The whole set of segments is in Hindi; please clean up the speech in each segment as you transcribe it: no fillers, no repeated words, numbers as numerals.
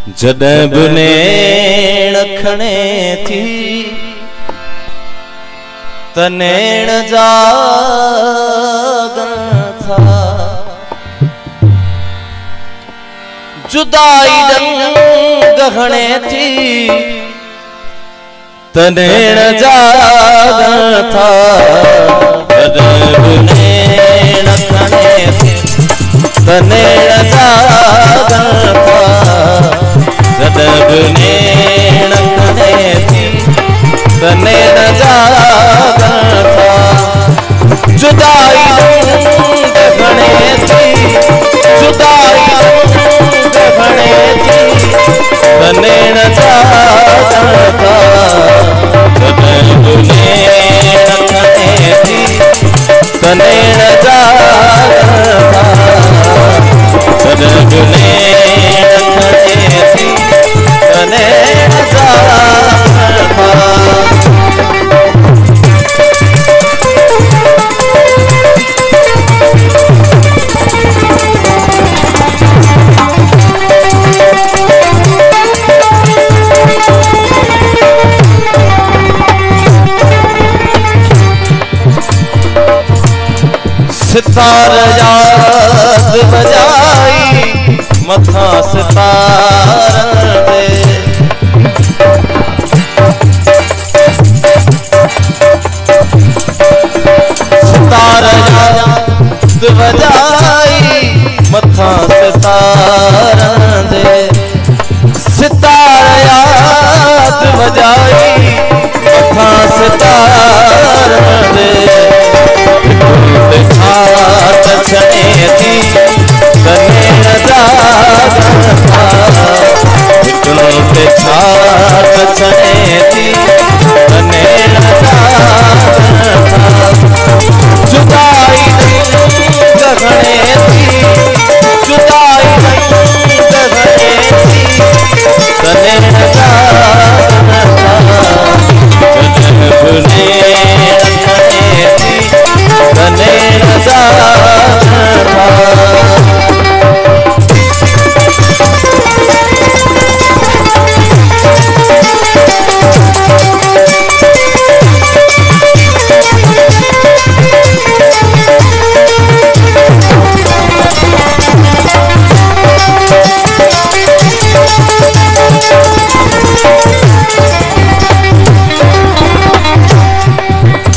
जॾहिं बि नेण खणे थी त नेण जागनि था। जुदाई रंग हणे थी त नेण जागनि था। जॾहिं बि नेण खणे थी त नेण जागनि था। जॾहिं बि नेण खणे थी त नेण जागनि था। जुदाई रंग हणे थी जुदाई रंग हणे थी त नेण जागनि था। जॾहिं बि नेण खणे थी त नेण जागनि था। जॾहिं बि नेण खणे थी त नेण जागनि था। सितार याद बजाई मथा सितारनि ते। सितार याद बजाई मथा सितारनि ते। सितार याद बजाई मथा सितारनि ते। छात छणे थी त नेण जागनि था। हिकिड़ो ते छात छणे थी त नेण जागनि था। जुदाई रंग हणे थी जुदाई रंग हणे थी त नेण जागनि था। जॾहिं बि नेण खणे थी त नेण जागनि था।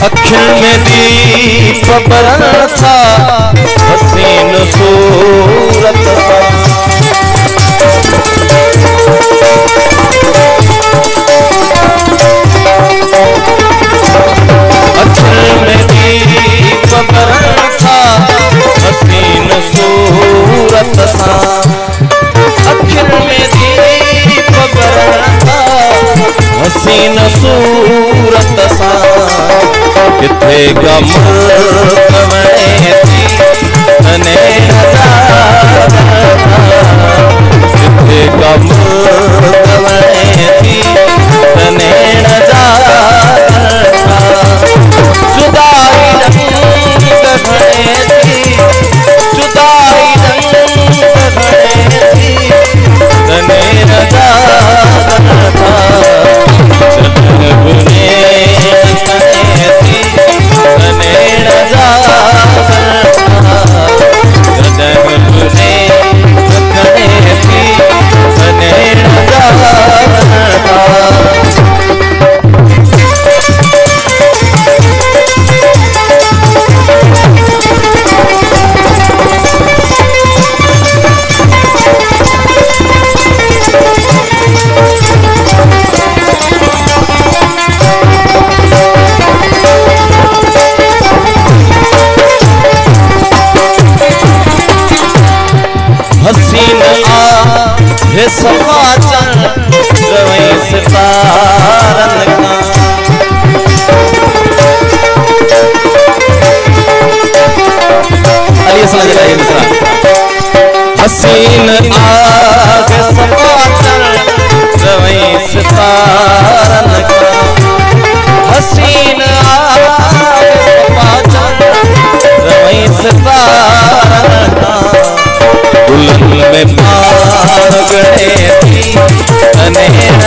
अखियुनि में दीप बरनि था हसीन सूरत सां। अखियुनि में दीप बरनि था हसीन सूरत सां। अखियुनि में दीप बरनि था हसीन सूरत सां। किथे गम कवणे थी त नेण जागनि था। किथे गम कवणे थी त नेण जागनि था। जुदाई रंग हणे थी जुदाई रंग हणे थी त नेण जागनि था। जॾहिं बि नेण खणे थी त नेण जागनि था। जॾहिं बि नेण खणे थी त नेण जागनि था। हसीन आहे समाचर रवई सितारनि खां। हसीन आहे समाचर रवई सितारनि खां। हसीन आहे समाचर रवई सितारनि खां। दुल्हन में पार गणे थी बने